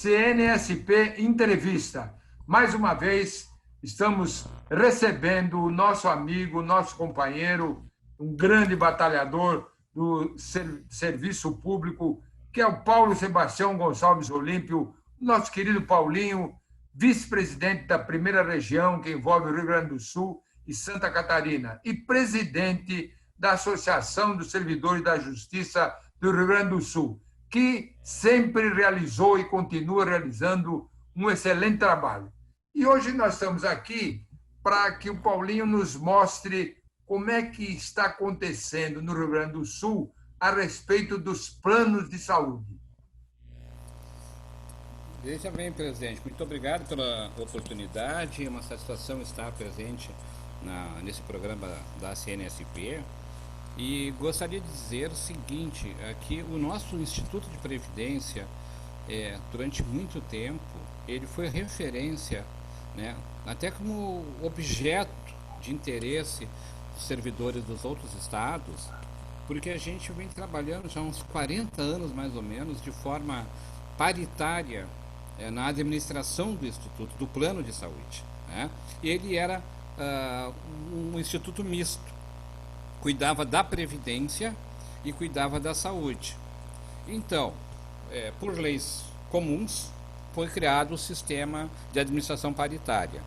CNSP Entrevista. Mais uma vez, estamos recebendo o nosso amigo, nosso companheiro, um grande batalhador do serviço público, que é o Paulo Sebastião Gonçalves Olímpio, nosso querido Paulinho, vice-presidente da primeira região, que envolve o Rio Grande do Sul e Santa Catarina, e presidente da Associação dos Servidores da Justiça do Rio Grande do Sul, que sempre realizou e continua realizando um excelente trabalho. E hoje nós estamos aqui para que o Paulinho nos mostre como é que está acontecendo no Rio Grande do Sul a respeito dos planos de saúde. Veja bem, presidente, muito obrigado pela oportunidade, é uma satisfação estar presente nesse programa da CNSP. E gostaria de dizer o seguinte, que o nosso Instituto de Previdência, durante muito tempo, ele foi referência, né, até como objeto de interesse dos servidores dos outros estados, porque a gente vem trabalhando já há uns 40 anos, mais ou menos, de forma paritária na administração do Instituto, do Plano de Saúde, né? E ele era um instituto misto, cuidava da Previdência e cuidava da saúde. Então, por leis comuns, foi criado o sistema de administração paritária.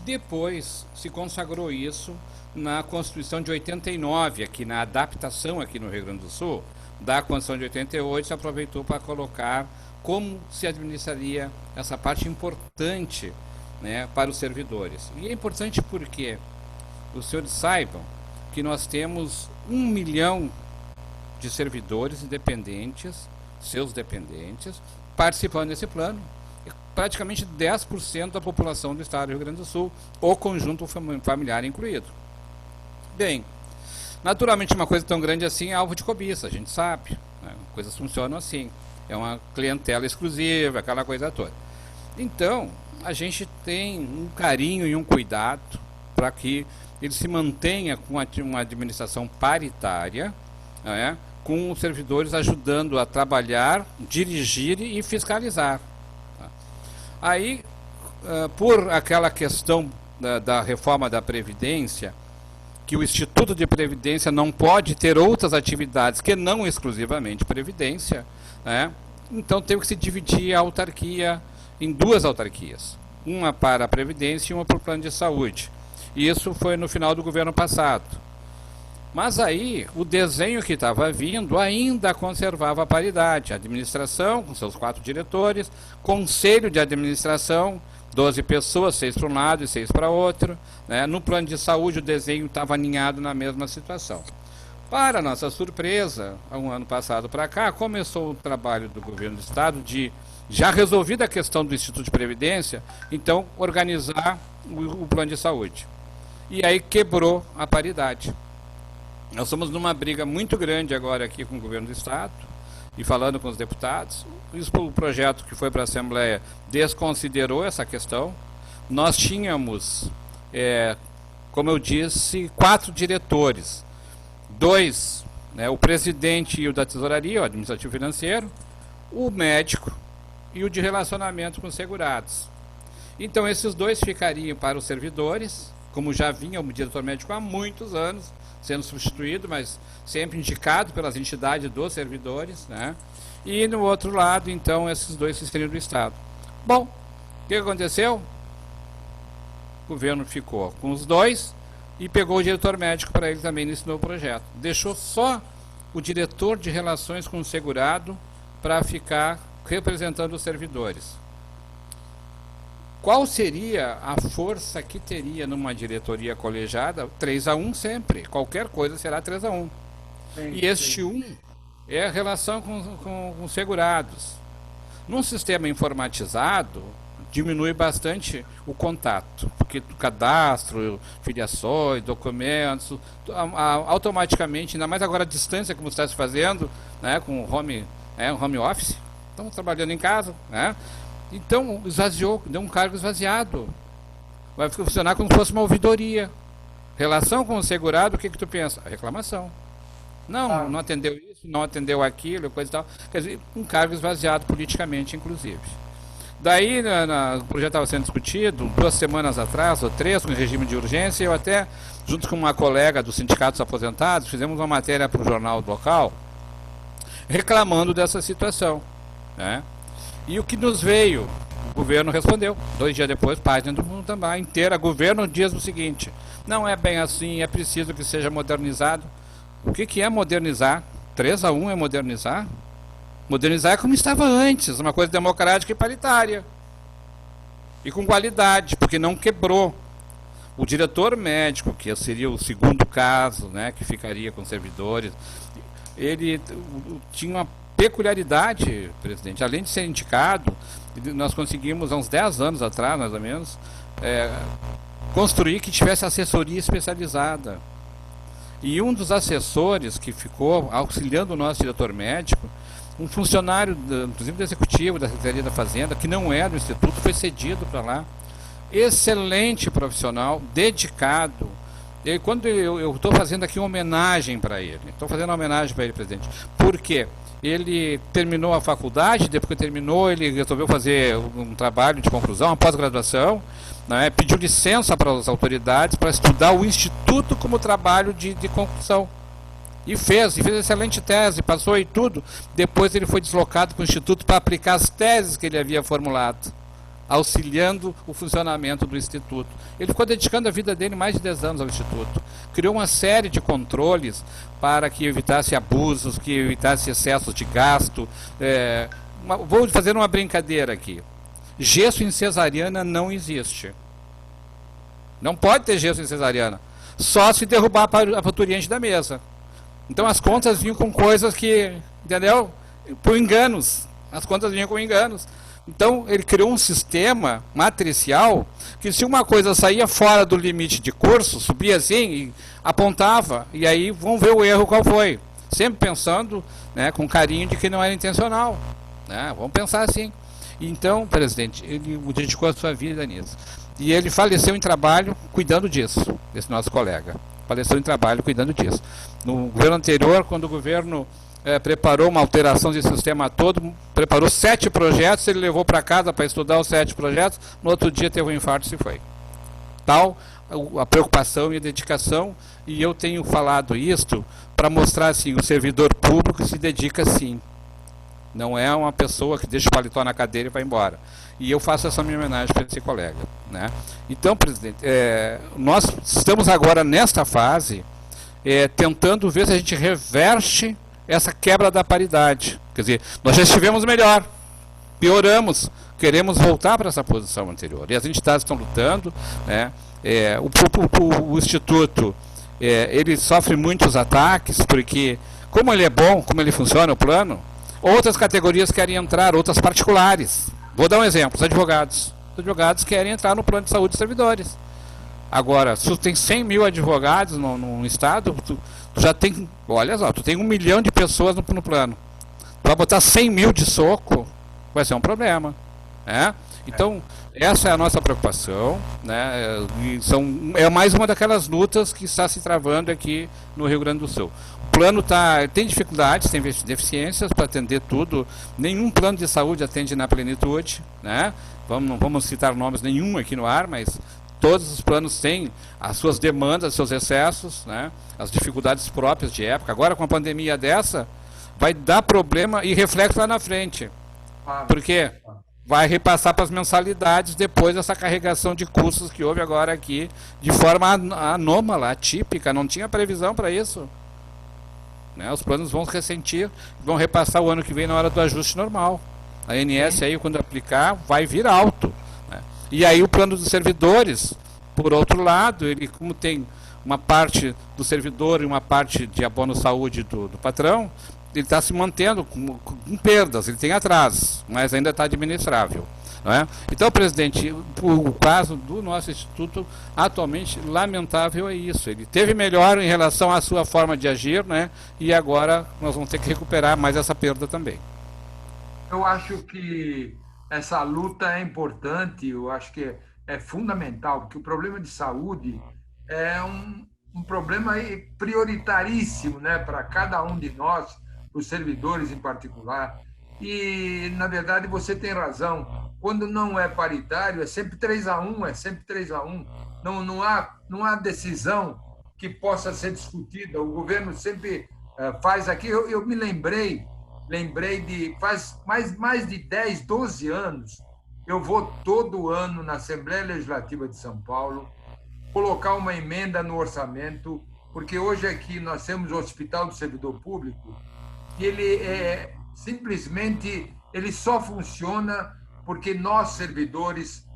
Depois se consagrou isso na Constituição de 89, aqui na adaptação aqui no Rio Grande do Sul, da Constituição de 88, se aproveitou para colocar como se administraria essa parte importante, né, para os servidores. E é importante porque os senhores saibam que nós temos 1 milhão de servidores independentes, seus dependentes, participando desse plano, praticamente 10% da população do estado do Rio Grande do Sul, o conjunto familiar incluído. Bem, naturalmente uma coisa tão grande assim é alvo de cobiça, a gente sabe, né? Coisas funcionam assim, é uma clientela exclusiva, aquela coisa toda. Então, a gente tem um carinho e um cuidado para que ele se mantenha com uma administração paritária, né, com os servidores ajudando a trabalhar, dirigir e fiscalizar. Tá? Aí, por aquela questão da reforma da Previdência, que o Instituto de Previdência não pode ter outras atividades que não exclusivamente Previdência, né, então teve que se dividir a autarquia em 2 autarquias, uma para a Previdência e uma para o Plano de Saúde. Isso foi no final do governo passado. Mas aí, o desenho que estava vindo ainda conservava a paridade. A administração, com seus 4 diretores, conselho de administração, 12 pessoas, 6 para um lado e 6 para outro. Né? No plano de saúde, o desenho estava alinhado na mesma situação. Para nossa surpresa, há um ano passado para cá, começou o trabalho do governo do estado de, já resolvida a questão do Instituto de Previdência, então organizar o plano de saúde. E aí quebrou a paridade. Nós estamos numa briga muito grande agora aqui com o governo do estado e falando com os deputados. O projeto que foi para a Assembleia desconsiderou essa questão. Nós tínhamos, como eu disse, 4 diretores. 2, né, o presidente e o da tesouraria, o administrativo financeiro, o médico e o de relacionamento com os segurados. Então esses 2 ficariam para os servidores, como já vinha o diretor médico há muitos anos, sendo substituído, mas sempre indicado pelas entidades dos servidores, né? E no outro lado, então, esses 2 seriam do Estado. Bom, o que aconteceu? O governo ficou com os 2 e pegou o diretor médico para ele também nesse novo projeto. Deixou só o diretor de relações com o segurado para ficar representando os servidores. Qual seria a força que teria numa diretoria colegiada? 3-1 sempre. Qualquer coisa será 3-1. E este 1 é a relação com segurados. Num sistema informatizado, diminui bastante o contato, porque o cadastro, filiações, documentos, automaticamente, ainda mais agora a distância como está se fazendo, né, com o home office, estamos trabalhando em casa, né? Então, esvaziou, deu um cargo esvaziado. Vai funcionar como se fosse uma ouvidoria. Relação com o segurado, o que tu pensa? A reclamação. Não atendeu isso, não atendeu aquilo, coisa e tal. Quer dizer, um cargo esvaziado politicamente, inclusive. Daí o projeto estava sendo discutido 2 semanas atrás, ou 3, com regime de urgência, e eu até, junto com uma colega do Sindicato dos Aposentados, fizemos uma matéria para o jornal local, reclamando dessa situação, né? E o que nos veio? O governo respondeu. 2 dias depois, página do Mundo também inteira. O governo diz o seguinte: não é bem assim, é preciso que seja modernizado. O que é modernizar? 3-1 é modernizar? Modernizar é como estava antes, uma coisa democrática e paritária. E com qualidade, porque não quebrou. O diretor médico, que seria o segundo caso, né, que ficaria com servidores, ele tinha uma peculiaridade, presidente. Além de ser indicado, nós conseguimos, há uns 10 anos atrás, mais ou menos, construir que tivesse assessoria especializada. E um dos assessores que ficou auxiliando o nosso diretor médico, um funcionário, inclusive do executivo da Secretaria da Fazenda, que não é do Instituto, foi cedido para lá. Excelente profissional, dedicado. E quando eu estou fazendo aqui uma homenagem para ele, presidente. Por quê? Ele terminou a faculdade, depois que terminou, ele resolveu fazer um trabalho de conclusão, uma pós-graduação, né, pediu licença para as autoridades para estudar o Instituto como trabalho de conclusão. E fez excelente tese, passou e tudo. Depois ele foi deslocado para o Instituto para aplicar as teses que ele havia formulado, auxiliando o funcionamento do Instituto. Ele ficou dedicando a vida dele mais de 10 anos ao Instituto. Criou uma série de controles para que evitasse abusos, que evitasse excessos de gasto. Vou fazer uma brincadeira aqui. Gesso em cesariana não existe. Não pode ter gesso em cesariana. Só se derrubar a parturiente da mesa. Então as contas vinham com coisas que, entendeu? Por enganos. As contas vinham com enganos. Então ele criou um sistema matricial que, se uma coisa saía fora do limite de curso, subia assim e apontava, e aí vamos ver o erro qual foi. Sempre pensando, né, com carinho de que não era intencional, né? Vamos pensar assim. Então, presidente, ele dedicou a sua vida nisso. E ele faleceu em trabalho cuidando disso, esse nosso colega. Faleceu em trabalho cuidando disso. No governo anterior, quando o governo preparou uma alteração desse sistema todo, preparou 7 projetos, ele levou para casa para estudar os 7 projetos, no outro dia teve um infarto e se foi. Tal a preocupação e a dedicação, e eu tenho falado isto para mostrar assim, o servidor público se dedica sim. Não é uma pessoa que deixa o paletó na cadeira e vai embora. E eu faço essa minha homenagem para esse colega, né? Então, presidente, nós estamos agora nesta fase tentando ver se a gente reverte essa quebra da paridade. Quer dizer, nós já estivemos melhor, pioramos, queremos voltar para essa posição anterior. E as entidades estão lutando, né? O Instituto, ele sofre muitos ataques, porque como ele é bom, como ele funciona, o plano, outras categorias querem entrar, outras particulares. Vou dar um exemplo, os advogados. Os advogados querem entrar no plano de saúde de servidores. Agora, se tu tem 100 mil advogados no estado, tu já tem, olha só, tu tem 1 milhão de pessoas no plano. Tu vai botar 100 mil de soco, vai ser um problema, né? Então, essa é a nossa preocupação, né? É mais uma daquelas lutas que está se travando aqui no Rio Grande do Sul. O plano tem dificuldades, tem deficiências para atender tudo. Nenhum plano de saúde atende na plenitude, né? Não vamos citar nomes nenhum aqui no ar, mas todos os planos têm as suas demandas, seus excessos, né? As dificuldades próprias de época. Agora, com a pandemia dessa, vai dar problema e reflexo lá na frente. Por quê? Vai repassar para as mensalidades depois dessa carregação de custos que houve agora aqui, de forma anômala, atípica, não tinha previsão para isso. Né? Os planos vão ressentir, vão repassar o ano que vem na hora do ajuste normal. A ANS aí, quando aplicar, vai vir alto. Né? E aí o plano dos servidores, por outro lado, ele como tem uma parte do servidor e uma parte de abono saúde do patrão, ele está se mantendo com perdas, ele tem atrasos, mas ainda está administrável. Não é? Então, presidente, o caso do nosso instituto, atualmente, lamentável é isso. Ele teve melhor em relação à sua forma de agir, né? E agora nós vamos ter que recuperar mais essa perda também. Eu acho que essa luta é importante, eu acho que é fundamental, porque o problema de saúde é um problema prioritaríssimo, né, para cada um de nós, os servidores em particular. E, na verdade, você tem razão. quando não é paritário, é sempre 3-1, é sempre 3-1. Não há decisão que possa ser discutida. O governo sempre faz aqui. Eu me lembrei de faz mais de 10, 12 anos, eu vou todo ano na Assembleia Legislativa de São Paulo colocar uma emenda no orçamento, porque hoje aqui nós temos o Hospital do Servidor Público e ele simplesmente ele só funciona porque nós, servidores,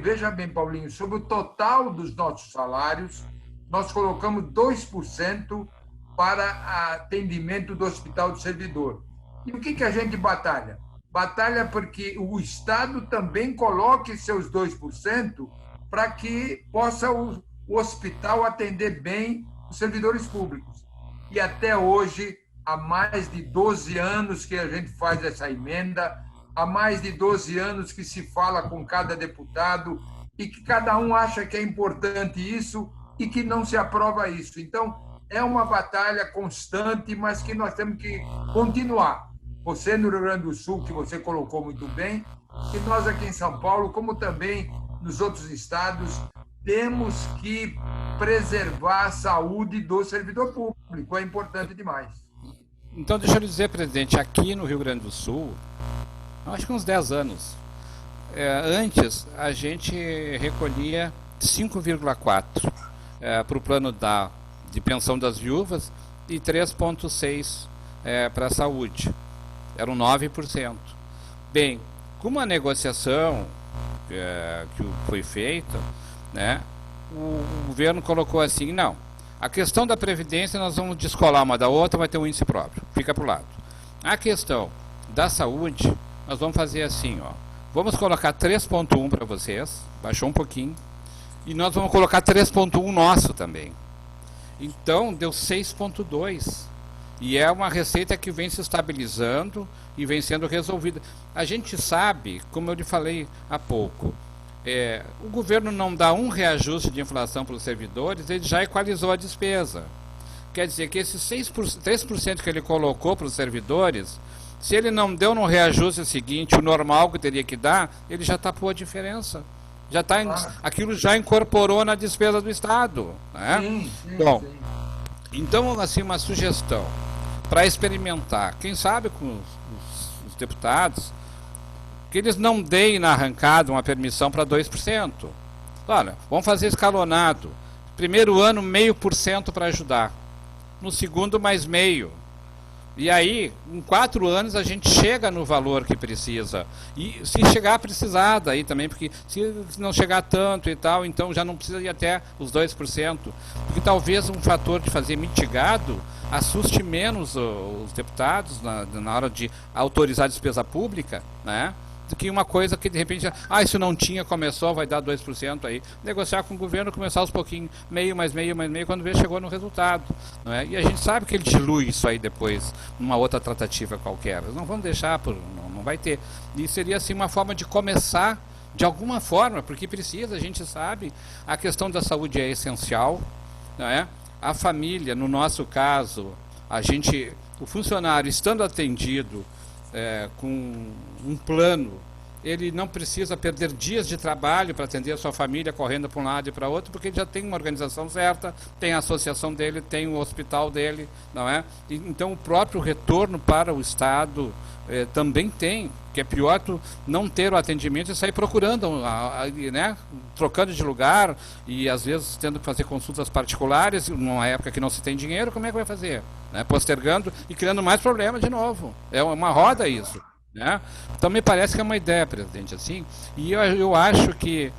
veja bem, Paulinho, sobre o total dos nossos salários, nós colocamos 2% para atendimento do Hospital do Servidor. E o que a gente batalha? Batalha porque o Estado também coloque seus 2% para que possa o hospital atender bem os servidores públicos. E até hoje, há mais de 12 anos que a gente faz essa emenda, há mais de 12 anos que se fala com cada deputado e que cada um acha que é importante isso e que não se aprova isso. Então, é uma batalha constante, mas que nós temos que continuar. Você no Rio Grande do Sul, que você colocou muito bem, e nós aqui em São Paulo, como também nos outros estados, temos que preservar a saúde do servidor público. É importante demais. Então, deixa eu lhe dizer, presidente, aqui no Rio Grande do Sul, acho que uns 10 anos, antes a gente recolhia 5,4 para o plano de pensão das viúvas e 3,6 para a saúde. Eram 9%. Bem, com uma negociação que foi feita, né, o governo colocou assim, não, a questão da Previdência nós vamos descolar uma da outra, vai ter um índice próprio, fica para o lado. A questão da saúde, nós vamos fazer assim, ó, vamos colocar 3,1 para vocês, baixou um pouquinho, e nós vamos colocar 3,1 nosso também. Então, deu 6,2. E é uma receita que vem se estabilizando e vem sendo resolvida. A gente sabe, como eu lhe falei há pouco, o governo não dá um reajuste de inflação para os servidores, ele já equalizou a despesa. Quer dizer que esses 3% que ele colocou para os servidores, se ele não deu no reajuste seguinte o normal que teria que dar, ele já tapou a diferença. Já tá aquilo já incorporou na despesa do Estado. Né? Sim, bom, sim. Então, assim, uma sugestão para experimentar, quem sabe com os deputados, que eles não deem na arrancada uma permissão para 2%. Olha, vamos fazer escalonado. Primeiro ano, 0,5% para ajudar. No segundo, mais meio. E aí, em 4 anos, a gente chega no valor que precisa. E se chegar a precisar daí também, porque se não chegar tanto e tal, então já não precisa ir até os 2%. Porque talvez um fator de fazer mitigado assuste menos os deputados na hora de autorizar a despesa pública, né? Do que uma coisa que de repente, isso não tinha, começou, vai dar 2% aí. Negociar com o governo, começar aos pouquinhos, meio, mais meio, mais meio, quando vê, chegou no resultado. Não é? E a gente sabe que ele dilui isso aí depois, numa outra tratativa qualquer. Nós não vamos deixar, não vai ter. E seria assim uma forma de começar, de alguma forma, porque precisa, a gente sabe, a questão da saúde é essencial. Não é? A família, no nosso caso, o funcionário estando atendido, com um plano, ele não precisa perder dias de trabalho para atender a sua família correndo para um lado e para outro, porque ele já tem uma organização certa, tem a associação dele, tem o hospital dele, não é? Então o próprio retorno para o Estado também tem, que é pior tu não ter o atendimento e sair procurando, né? Trocando de lugar e às vezes tendo que fazer consultas particulares, numa época que não se tem dinheiro, como é que vai fazer? Né? Postergando e criando mais problemas de novo. É uma roda isso. Né? Então me parece que é uma ideia, presidente, assim, e eu acho que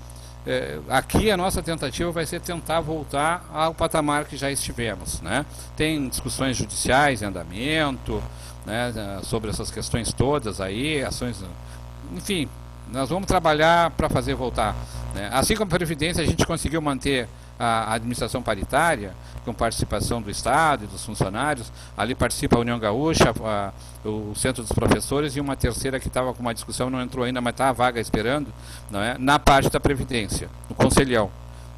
aqui a nossa tentativa vai ser tentar voltar ao patamar que já estivemos. Né? Tem discussões judiciais em andamento, né, sobre essas questões todas aí, ações, enfim, nós vamos trabalhar para fazer voltar. Né? Assim como a Previdência, a gente conseguiu manter a administração paritária, com participação do Estado e dos funcionários. Ali participa a União Gaúcha, o Centro dos Professores e uma terceira que estava com uma discussão, não entrou ainda, mas está a vaga esperando, não é? Na parte da Previdência, no Conselhão.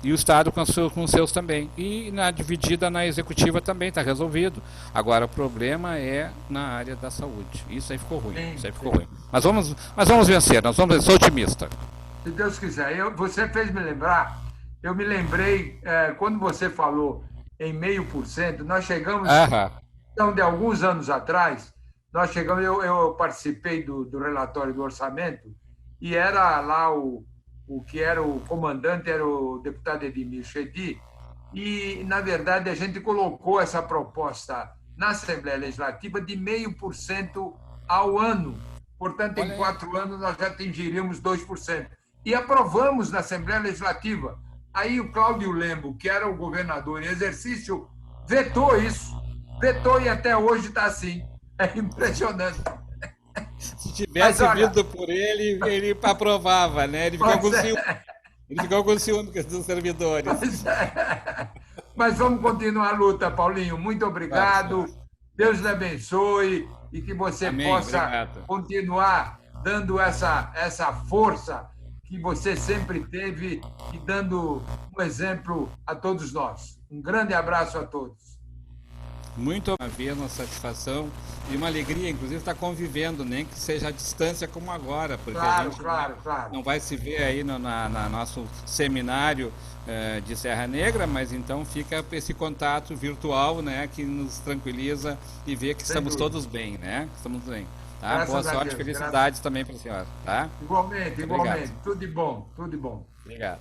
e o Estado com os seus também. E na dividida na executiva também está resolvido. Agora o problema é na área da saúde. Isso aí ficou ruim. Sim, isso aí ficou ruim. Mas vamos vencer, sou otimista. Se Deus quiser. Você fez me lembrar, eu me lembrei, quando você falou em 0,5%, nós chegamos, então, de alguns anos atrás, nós chegamos, eu participei do relatório do orçamento, e era lá o que era o comandante, era o deputado Edmir Chedi, e, na verdade, a gente colocou essa proposta na Assembleia Legislativa de 0,5% ao ano. Portanto, em 4 anos, nós já atingiríamos 2%. E aprovamos na Assembleia Legislativa. Aí o Cláudio Lembo, que era o governador em exercício, vetou isso. Vetou e até hoje está assim. É impressionante. Se tivesse vindo por ele aprovava, né? Ele ficou com ciúme dos servidores. Mas vamos continuar a luta, Paulinho. Muito obrigado. Deus lhe abençoe e que você possa continuar dando essa força que você sempre teve e dando um exemplo a todos nós. Um grande abraço a todos. Muito uma satisfação e uma alegria, inclusive, estar convivendo, nem que seja à distância como agora, porque a gente não vai se ver aí no nosso seminário de Serra Negra, mas então fica esse contato virtual, né, que nos tranquiliza e vê que estamos todos bem, né? Estamos bem. Tá? Boa sorte e felicidades também para a senhora. Tá? Igualmente. Tudo de bom. Obrigado.